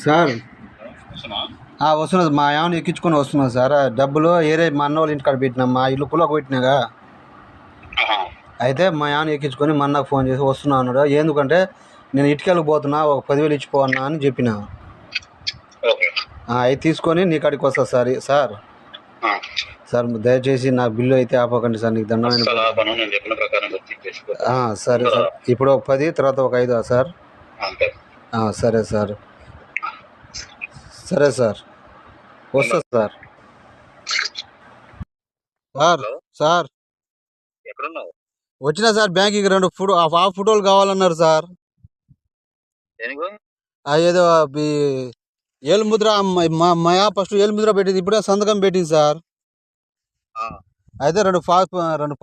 Sir వస్తున్నా మా ఏమైనా ఎక్కించుకొని వస్తున్నా సార్. డబ్బులు ఏరే మా అన్న వాళ్ళ ఇంటికాడ పెట్టినా, మా ఇల్లు కుల కొట్టినాగా. అయితే మా ఏమైనా ఎక్కించుకొని మా అన్నకు ఫోన్ చేసి వస్తున్నా అన్నాడు. ఎందుకంటే నేను ఇటుకెళ్ళకి పోతున్నా, ఒక 10,000 ఇచ్చిపోన్నా అని చెప్పిన. అవి తీసుకొని నీ కాడికి వస్తా సార్. సార్ సార్ దయచేసి నా బిల్లు అయితే ఆపకండి సార్, నీకు దండమైన. సరే సార్, ఇప్పుడు ఒక 10 తర్వాత ఒక 5 సార్. సరే సార్. సరే సార్, వస్తా సార్. సార్ సార్ ఎక్కడున్నావు? వచ్చినా సార్, బ్యాంక్కి 2 ఫోటోలు కావాలన్నారు సార్. ఏదో ఏలుముద్ర మా ఫస్ట్ ఏలుముద్ర పెట్టింది, ఇప్పుడే సంతకం పెట్టింది సార్. అయితే 2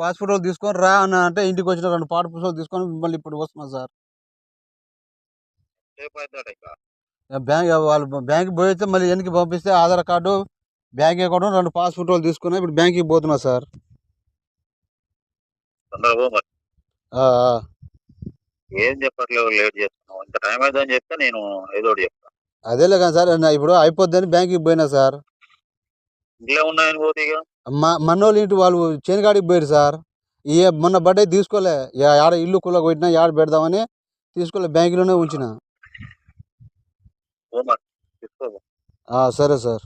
పాస్ ఫోటోలు తీసుకొని రా అన్న అంటే ఇంటికి వచ్చిన 2 పాస్ ఫోటోలు తీసుకొని మిమ్మల్ని ఇప్పుడు వస్తున్నా సార్. బ్యాంక్ పోయితే మళ్ళీ వెనక్కి పంపిస్తే Aadhaar card, bank account, 2 pass ఫోటోలు తీసుకున్నా. ఇప్పుడు బ్యాంక్కి పోతున్నా సార్. ఏం చెప్పట్లేదు, లేట్ చేస్తున్నావు. ఇంత టైం అవుతుందని చెప్తే నేను ఏదో ఒకటి చెప్తాను. అదేలే కానీ సార్, ఇప్పుడు అయిపోద్దని బ్యాంక్కి పోయినా సార్. ఇంట్లో ఉన్నాయని పోతే ఇక మనోళ్ళు ఇంటి వాళ్ళు చేనుగాడికి పోయారు సార్. మొన్న బర్త్డే తీసుకోలే, ఆడ ఇల్లు కుల్ల కొట్టినా, ఆడ పెడదామని తీసుకోలే, బ్యాంకులోనే ఉంచిన. సరే సార్.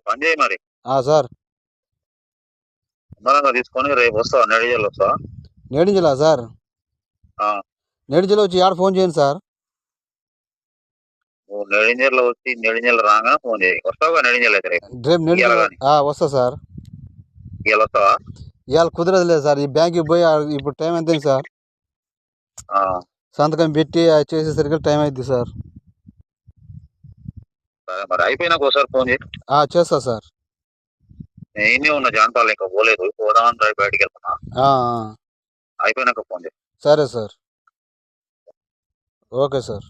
పని చేయి మరి. సార్ తీసుకొని రేపు వస్తావా? నేడిజల్ వస్తావా? నేడింజలా సార్? నేడింజల్ వచ్చి ఆడ ఫోన్ చేయండి సార్. నేడింజల్లో వచ్చి నేడింజల్ రాగానే ఫోన్ చేయి. వస్తావా నేడింజల్ అయితే? రేపు వస్తా సార్. ఇవాళ వస్తావా? ఇవాళ కుదరదులేదు సార్, ఈ బ్యాంక్కి పోయి ఇప్పుడు టైం ఎంత సార్? సంతకం పెట్టి చేసేసరికి టైం అవుతుంది సార్. మరి అయిపోయినాక ఒకసారి ఫోన్ చేయి. చేస్తా సార్. నేనే ఉన్నా జాన్పాలు, ఇంకా పోలేదు, పోదామని బయటికి వెళ్తున్నా. అయిపోయినాక ఫోన్ చేయి. సరే సార్. Okay sir.